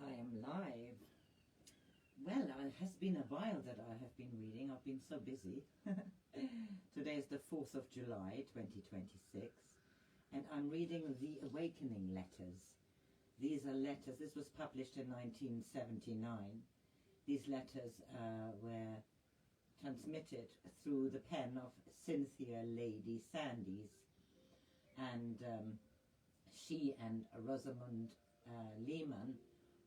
I am live. Well, it has been a while that I have been reading. I've been so busy. Today is the 4th of July 2026, and I'm reading The Awakening Letters. These are letters. This was published in 1979. These letters were transmitted through the pen of Cynthia Lady Sandys, and she and Rosamond Lehman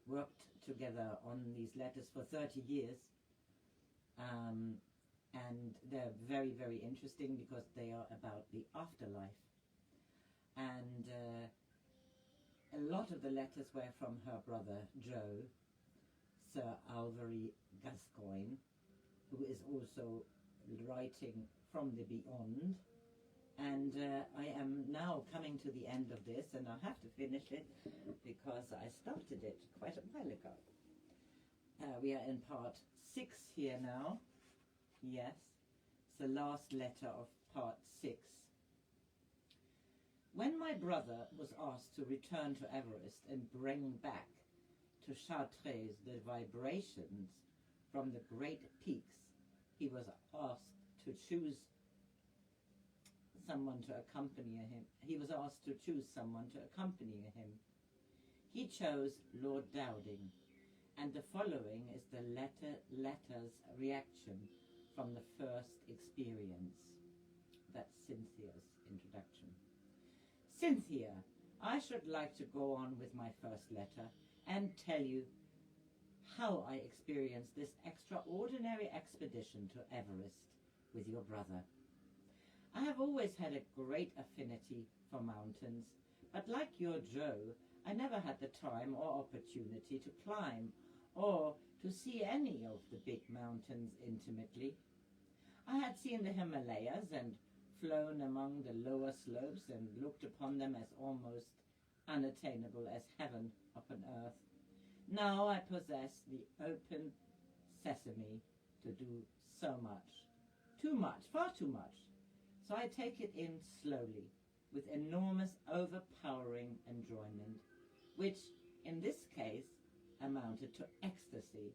worked together on these letters for 30 years, and they're very, very interesting because they are about the afterlife. And a lot of the letters were from her brother Joe, Sir Alvery Gascoigne, who is also writing from the beyond. And I am now coming to the end of this, and I have to finish it because I started it quite a while ago. We are in part 6 here now. Yes, it's the last letter of part 6. When my brother was asked to return to Everest and bring back to Chartres the vibrations from the great peaks, he was asked to choose someone to accompany him. He was asked to choose someone to accompany him. He chose Lord Dowding, and the following is the letter's reaction from the first experience. That's Cynthia's introduction. Cynthia, I should like to go on with my first letter and tell you how I experienced this extraordinary expedition to Everest with your brother. I have always had a great affinity for mountains, but like your Joe, I never had the time or opportunity to climb or to see any of the big mountains intimately. I had seen the Himalayas and flown among the lower slopes and looked upon them as almost unattainable as heaven upon earth. Now I possess the open sesame to do so much. Too much, far too much. So I take it in slowly, with enormous overpowering enjoyment, which in this case amounted to ecstasy.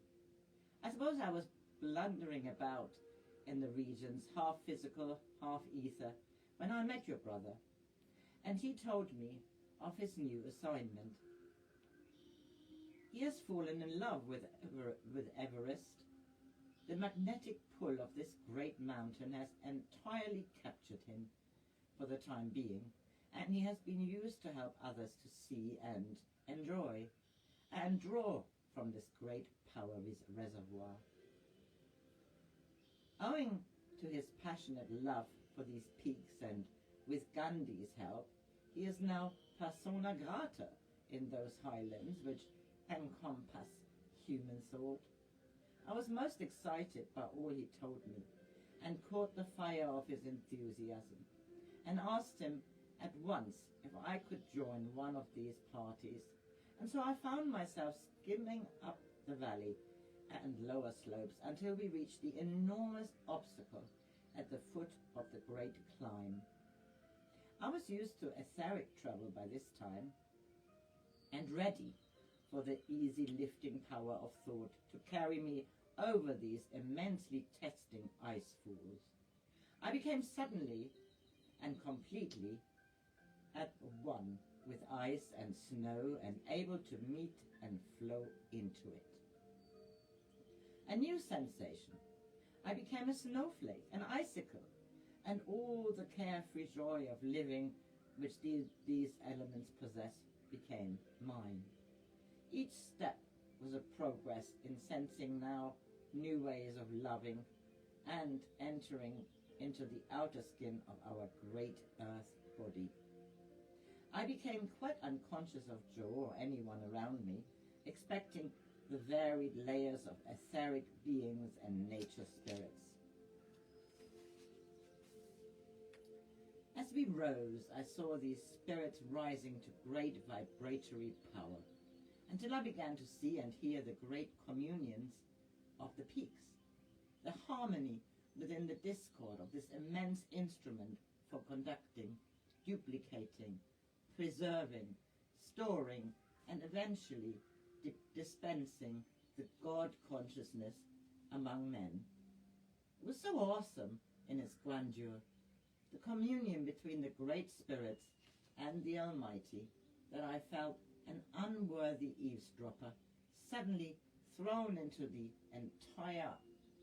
I suppose I was blundering about in the regions, half physical, half ether, when I met your brother, and he told me of his new assignment. He has fallen in love with Everest. The magnetic pull of this great mountain has entirely captured him for the time being, and he has been used to help others to see and enjoy and draw from this great power reservoir. Owing to his passionate love for these peaks, and with Gandhi's help, he is now persona grata in those highlands which encompass human thought. I was most excited by all he told me, and caught the fire of his enthusiasm, and asked him at once if I could join one of these parties. And so I found myself skimming up the valley and lower slopes until we reached the enormous obstacle at the foot of the great climb. I was used to etheric travel by this time, and ready for the easy lifting power of thought to carry me over these immensely testing ice falls. I became suddenly and completely at one with ice and snow, and able to meet and flow into it. A new sensation. I became a snowflake, an icicle, and all the carefree joy of living which these elements possess became mine. Each step was a progress in sensing now new ways of loving and entering into the outer skin of our great earth body. I became quite unconscious of Joe or anyone around me, expecting the varied layers of etheric beings and nature spirits. As we rose, I saw these spirits rising to great vibratory power, until I began to see and hear the great communions of the peaks, the harmony within the discord of this immense instrument for conducting, duplicating, preserving, storing, and eventually dispensing the God consciousness among men. It was so awesome in its grandeur, the communion between the great spirits and the Almighty, that I felt an unworthy eavesdropper suddenly thrown into the entire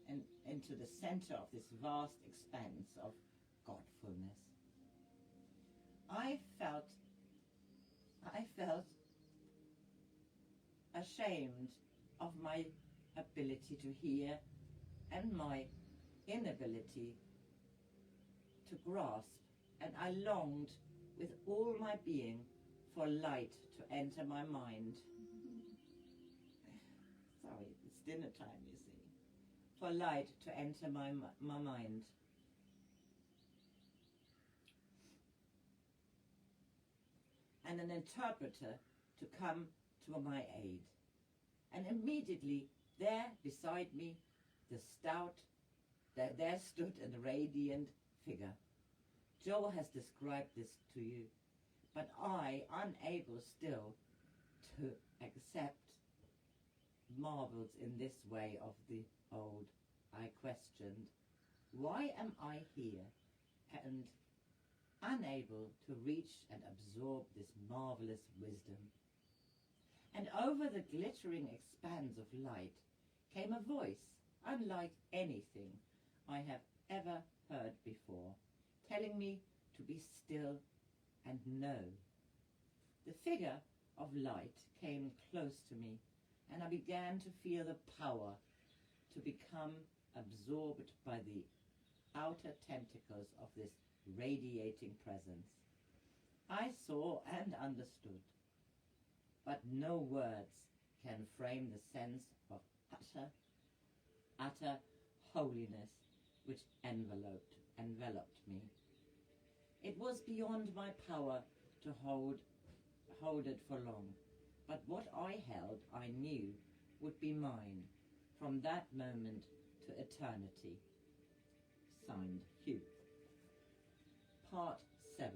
and into the center of this vast expanse of Godfulness. I felt ashamed of my ability to hear and my inability to grasp, and I longed with all my being for light to enter my mind. Sorry, it's dinner time, you see. For light to enter my mind. And an interpreter to come to my aid. And immediately there beside me, there stood a radiant figure. Joe has described this to you, but I, unable still to accept marvels in this way of the old, I questioned, why am I here and unable to reach and absorb this marvelous wisdom? And over the glittering expanse of light came a voice unlike anything I have ever heard before, telling me to be still and know. The figure of light came close to me, and I began to feel the power to become absorbed by the outer tentacles of this radiating presence. I saw and understood, but no words can frame the sense of utter holiness which enveloped me. It was beyond my power to hold it for long, but what I held I knew would be mine from that moment to eternity. Signed, Hugh. Part 7.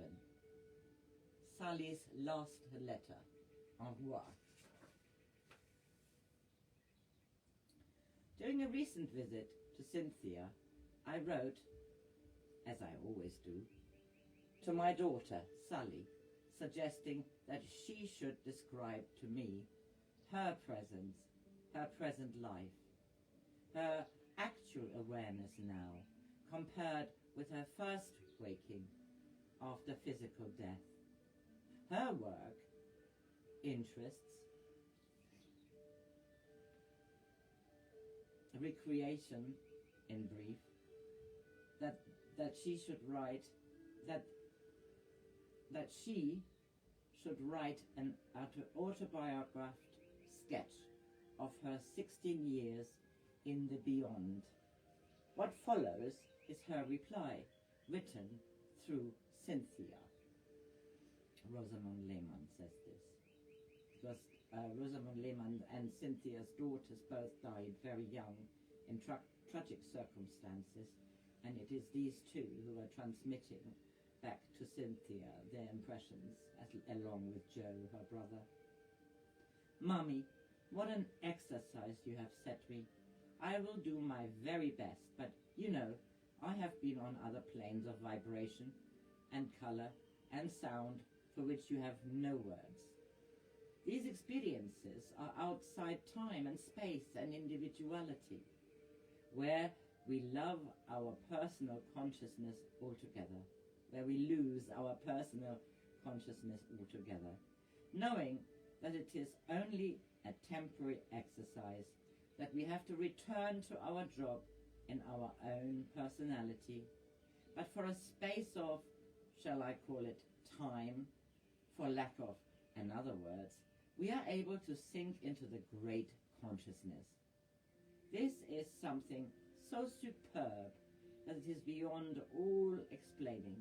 Sally's last letter. Au revoir. During a recent visit to Cynthia, I wrote, as I always do, to my daughter, Sally, suggesting that she should describe to me her present life, her actual awareness now, compared with her first waking after physical death. Her work, interests, recreation, in brief, that she should write an autobiographical sketch of her 16 years in the beyond. What follows is her reply, written through Cynthia. Rosamond Lehman says this. Because Rosamond Lehman and Cynthia's daughters both died very young in tragic circumstances, and it is these two who are transmitting back to Cynthia their impressions, along with Joe, her brother. Mummy, what an exercise you have set me. I will do my very best, but you know, I have been on other planes of vibration and color and sound for which you have no words. These experiences are outside time and space and individuality, where we love our personal consciousness altogether, where we lose our personal consciousness altogether, knowing that it is only a temporary exercise, that we have to return to our job in our own personality, but for a space of, shall I call it, time, for lack of another words, we are able to sink into the great consciousness. This is something so superb that it is beyond all explaining.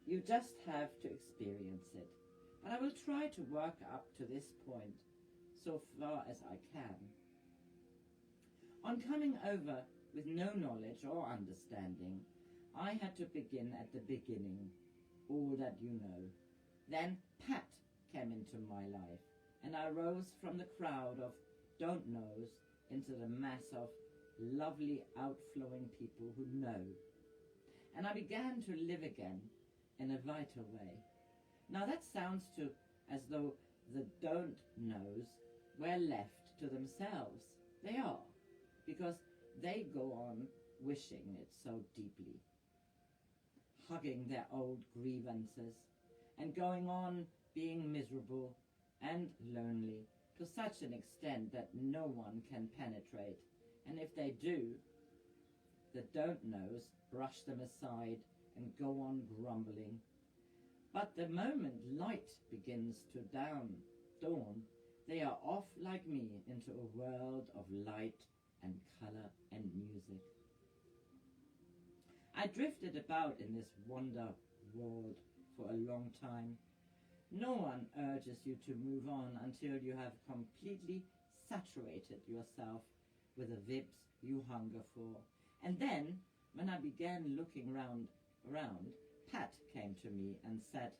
You just have to experience it. And I will try to work up to this point so far as I can. On coming over with no knowledge or understanding, I had to begin at the beginning, all that you know. Then Pat came into my life, and I rose from the crowd of don't knows into the mass of lovely outflowing people who know. And I began to live again in a vital way. Now that sounds to as though the don't knows were left to themselves. They are, because they go on wishing it so deeply, hugging their old grievances, and going on being miserable and lonely to such an extent that no one can penetrate. And if they do, the don't knows brush them aside and go on grumbling. But the moment light begins to dawn, they are off like me into a world of light and color and music. I drifted about in this wonder world for a long time. No one urges you to move on until you have completely saturated yourself with the vibs you hunger for. And then, when I began looking round, Pat came to me and said,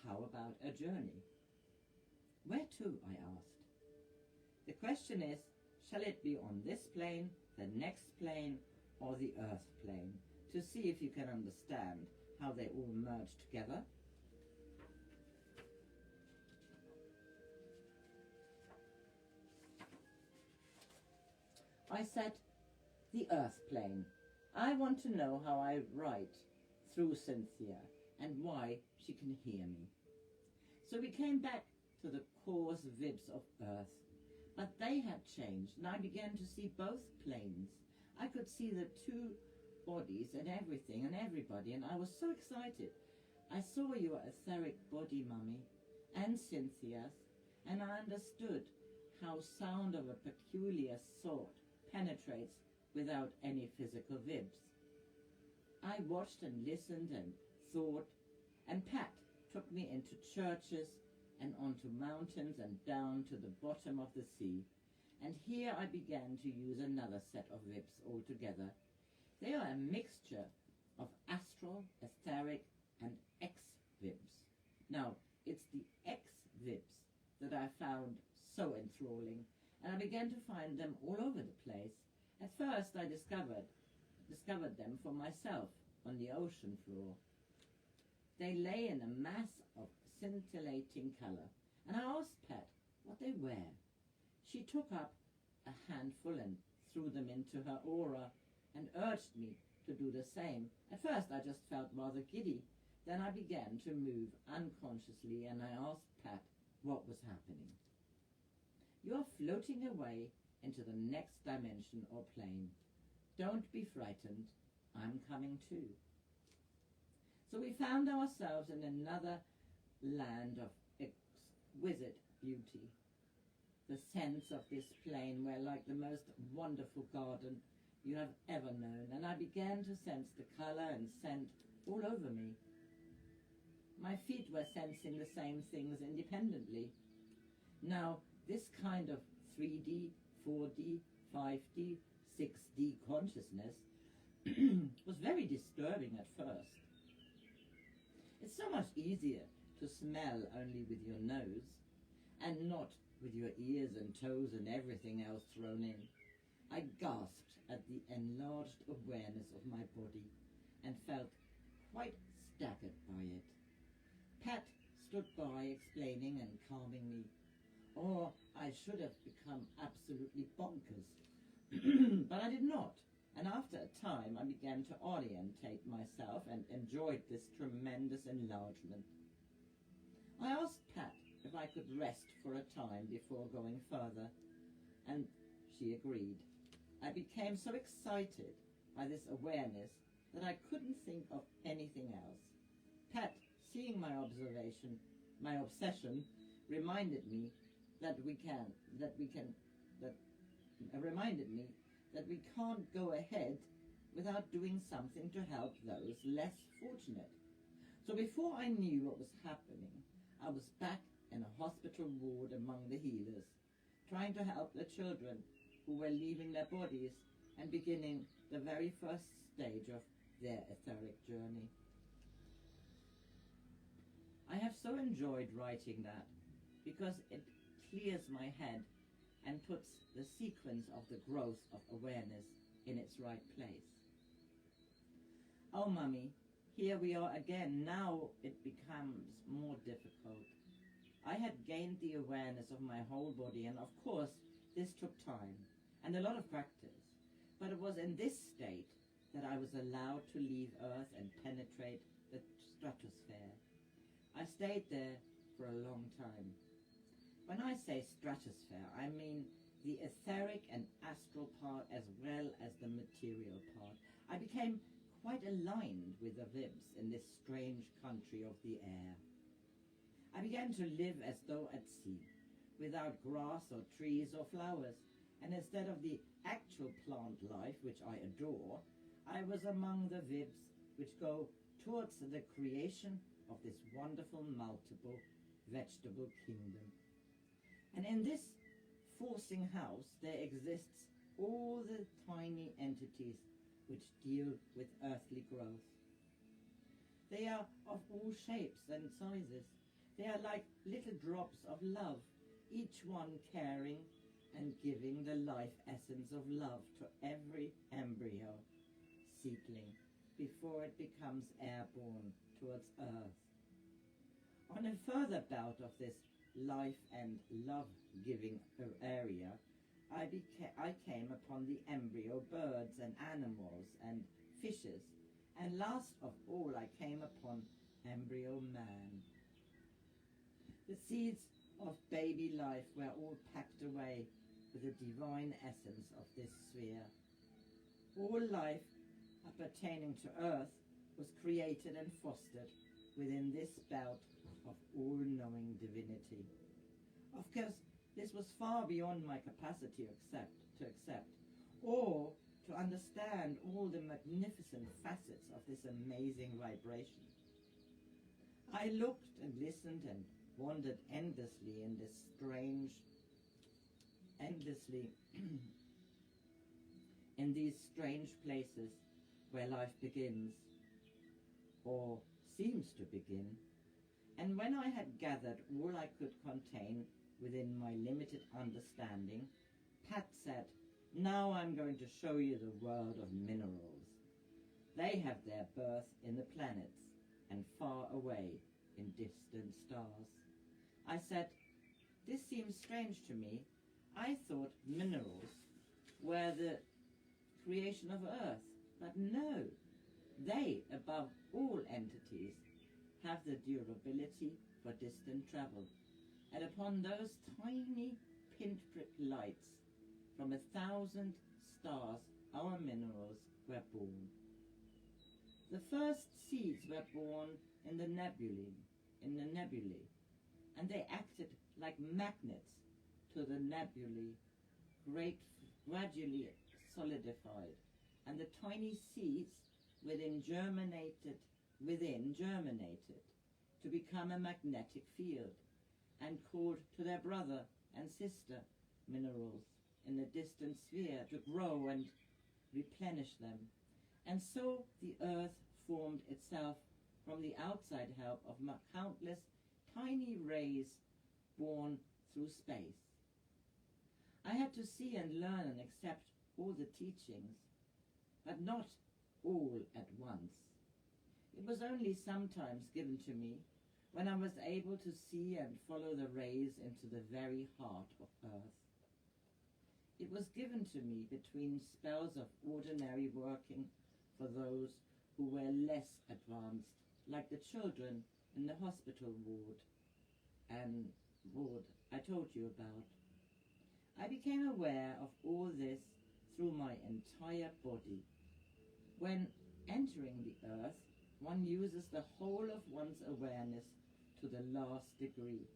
"How about a journey?" "Where to?" I asked. "The question is, shall it be on this plane, the next plane, or the earth plane, to see if you can understand how they all merge together?" I said, "The earth plane. I want to know how I write through Cynthia and why she can hear me." So we came back to the coarse vibs of earth, but they had changed, and I began to see both planes. I could see the two bodies and everything and everybody, and I was so excited. I saw your etheric body, Mummy, and Cynthia's, and I understood how sound of a peculiar sort penetrates without any physical vibs. I watched and listened and thought, and Pat took me into churches and onto mountains and down to the bottom of the sea. And here I began to use another set of vibs altogether. They are a mixture of astral, etheric, and X-vibs. Now, it's the X-vibs that I found so enthralling, and I began to find them all over the place. At first I discovered them for myself on the ocean floor. They lay in a mass of scintillating color, and I asked Pat what they were. She took up a handful and threw them into her aura and urged me to do the same. At first I just felt rather giddy. Then I began to move unconsciously, and I asked Pat what was happening. "You are floating away into the next dimension or plane. Don't be frightened. I'm coming too." So we found ourselves in another land of exquisite beauty. The scents of this plane were like the most wonderful garden you have ever known, and I began to sense the color and scent all over me. My feet were sensing the same things independently. Now, this kind of 3D, 4D, 5D, 6D consciousness was very disturbing at first. It's so much easier to smell only with your nose and not with your ears and toes and everything else thrown in. I gasped at the enlarged awareness of my body and felt quite staggered by it. Pat stood by explaining and calming me, or I should have become absolutely bonkers. But I did not, and after a time I began to orientate myself and enjoyed this tremendous enlargement. I asked Pat if I could rest for a time before going further, and she agreed. I became so excited by this awareness that I couldn't think of anything else. Pat, seeing my obsession, reminded me that we can't go ahead without doing something to help those less fortunate. So before I knew what was happening, I was back in a hospital ward among the healers, trying to help the children who were leaving their bodies and beginning the very first stage of their etheric journey. I have so enjoyed writing that because it clears my head and puts the sequence of the growth of awareness in its right place. Oh, Mummy, here we are again. Now it becomes more difficult. I had gained the awareness of my whole body, and of course this took time and a lot of practice. But it was in this state that I was allowed to leave Earth and penetrate the stratosphere. I stayed there for a long time. When I say stratosphere, I mean the etheric and astral part as well as the material part. I became quite aligned with the Vibs in this strange country of the air. I began to live as though at sea, without grass or trees or flowers, and instead of the actual plant life, which I adore, I was among the Vibs which go towards the creation of this wonderful multiple vegetable kingdom. And in this forcing house there exists all the tiny entities which deal with earthly growth. They are of all shapes and sizes. They are like little drops of love, each one caring and giving the life essence of love to every embryo, seedling, before it becomes airborne towards Earth. On a further bout of this life and love-giving area, I came upon the embryo birds and animals and fishes, and last of all I came upon embryo man. The seeds of baby life were all packed away with the divine essence of this sphere. All life appertaining to Earth was created and fostered within this belt of all-knowing divinity. Of course, this was far beyond my capacity to accept, or to understand all the magnificent facets of this amazing vibration. I looked and listened and wandered endlessly in this in these strange places where life begins, or seems to begin. And when I had gathered all I could contain within my limited understanding, Pat said, "Now I'm going to show you the world of minerals. They have their birth in the planets and far away in distant stars." I said, "This seems strange to me. I thought minerals were the creation of Earth, but no, they, above all entities, have the durability for distant travel, and upon those tiny pinprick lights from 1,000 stars our minerals were born. The first seeds were born in the nebulae, and they acted like magnets to the nebulae, gradually solidified, and the tiny seeds within germinated to become a magnetic field, and called to their brother and sister minerals in the distant sphere to grow and replenish them. And so the Earth formed itself from the outside help of countless tiny rays born through space. I had to see and learn and accept all the teachings, but not all at once. It was only sometimes given to me when I was able to see and follow the rays into the very heart of Earth. It was given to me between spells of ordinary working for those who were less advanced, like the children in the hospital ward I told you about. I became aware of all this through my entire body. When entering the Earth, one uses the whole of one's awareness to the last degree.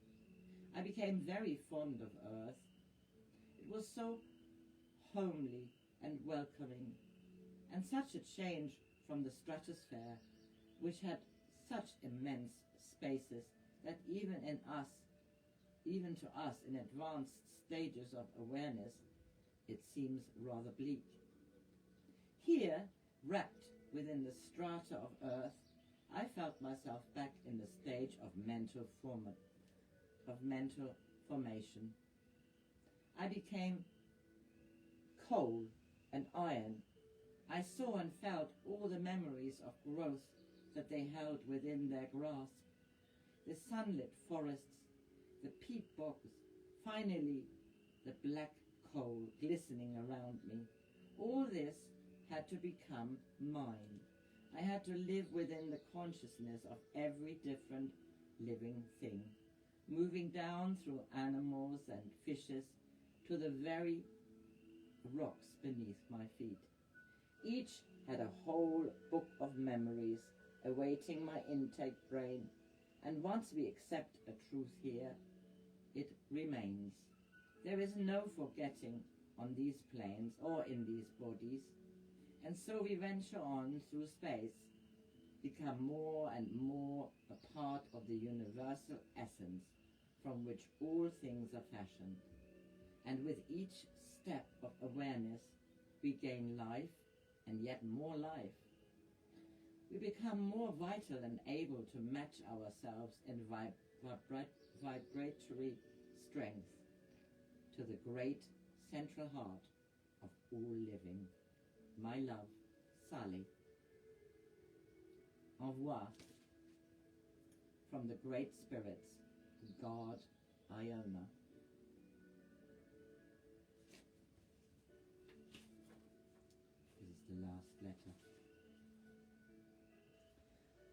I became very fond of Earth. It was so homely and welcoming, and such a change from the stratosphere, which had such immense spaces that even to us in advanced stages of awareness, it seems rather bleak. Here, wrapped within the strata of Earth, I felt myself back in the stage of mental formation. I became coal and iron. I saw and felt all the memories of growth that they held within their grasp. The sunlit forests, the peat bogs, finally the black coal glistening around me. All this had to become mine. I had to live within the consciousness of every different living thing, moving down through animals and fishes to the very rocks beneath my feet. Each had a whole book of memories awaiting my intake brain, and once we accept a truth here, it remains. There is no forgetting on these planes or in these bodies, and so we venture on through space, become more and more a part of the universal essence from which all things are fashioned. And with each step of awareness, we gain life and yet more life. We become more vital and able to match ourselves in vibratory strength to the great central heart of all living. My love, Sally. Au revoir. From the great spirits, God, Iona. This is the last letter.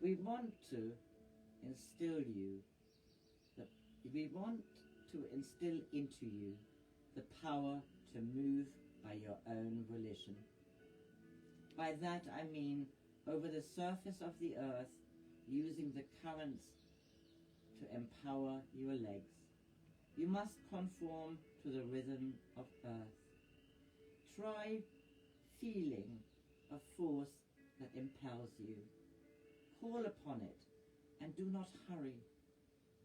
We want to instill into you the power to move by your own volition. By that I mean over the surface of the earth, using the currents to empower your legs. You must conform to the rhythm of earth. Try feeling a force that impels you. Call upon it and do not hurry.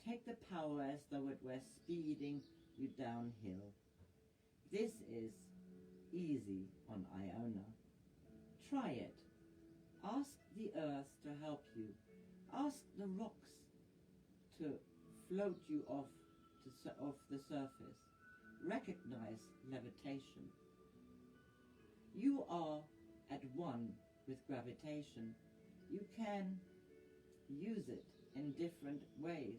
Take the power as though it were speeding you downhill. This is easy on Iona. Try it. Ask the earth to help you. Ask the rocks to float you off the surface. Recognize levitation. You are at one with gravitation. You can use it in different ways.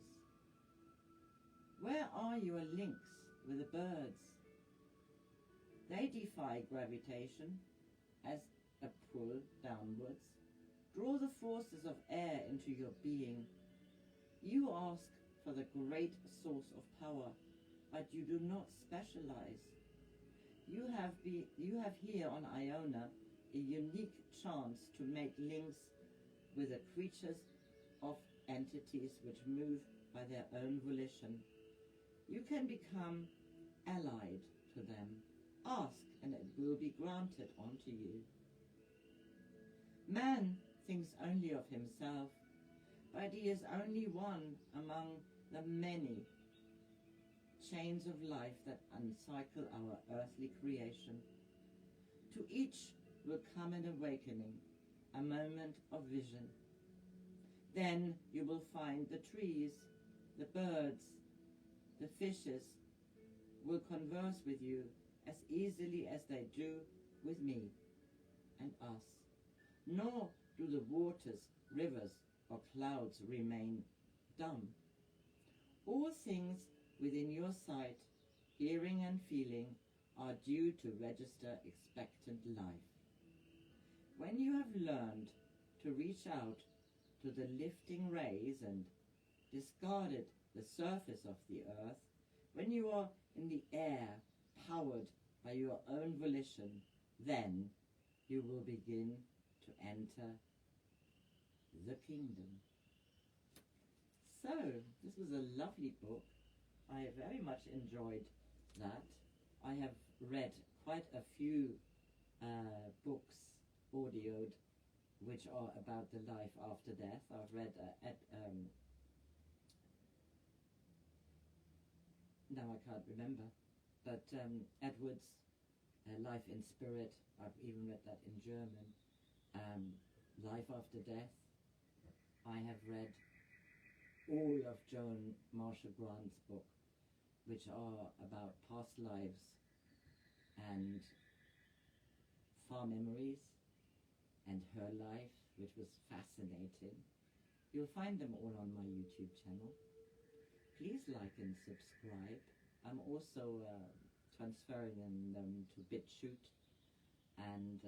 Where are your links with the birds? They defy gravitation as a pull downwards. Draw the forces of air into your being. You ask for the great source of power, but you do not specialize. You have here on Iona a unique chance to make links with the creatures of entities which move by their own volition. You can become allied to them. Ask and it will be granted unto you. Man thinks only of himself, but he is only one among the many chains of life that encircle our earthly creation. To each will come an awakening, a moment of vision. Then you will find the trees, the birds, the fishes will converse with you as easily as they do with me and us. Nor do the waters, rivers, or clouds remain dumb. All things within your sight, hearing and feeling are due to register expectant life. When you have learned to reach out to the lifting rays and discarded the surface of the earth, when you are in the air, powered by your own volition, then you will begin to enter the kingdom. So, this was a lovely book. I very much enjoyed that. I have read quite a few books, audioed, which are about the life after death. I've read now I can't remember, but Edward's Life in Spirit. I've even read that in German. Life After Death. I have read all of Joan Marshall Grant's book. which are about past lives and far memories, and her life, which was fascinating. You'll find them all on my YouTube channel. Please like and subscribe. I'm also transferring them to BitChute and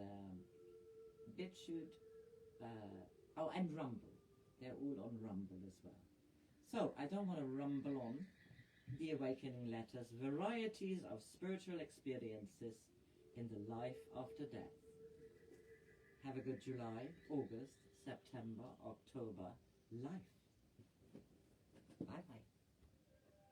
and Rumble. They're all on Rumble as well. So I don't want to rumble on. The Awakening Letters, Varieties of Spiritual Experiences in the Life After Death. Have a good July, August, September, October life. Bye-bye.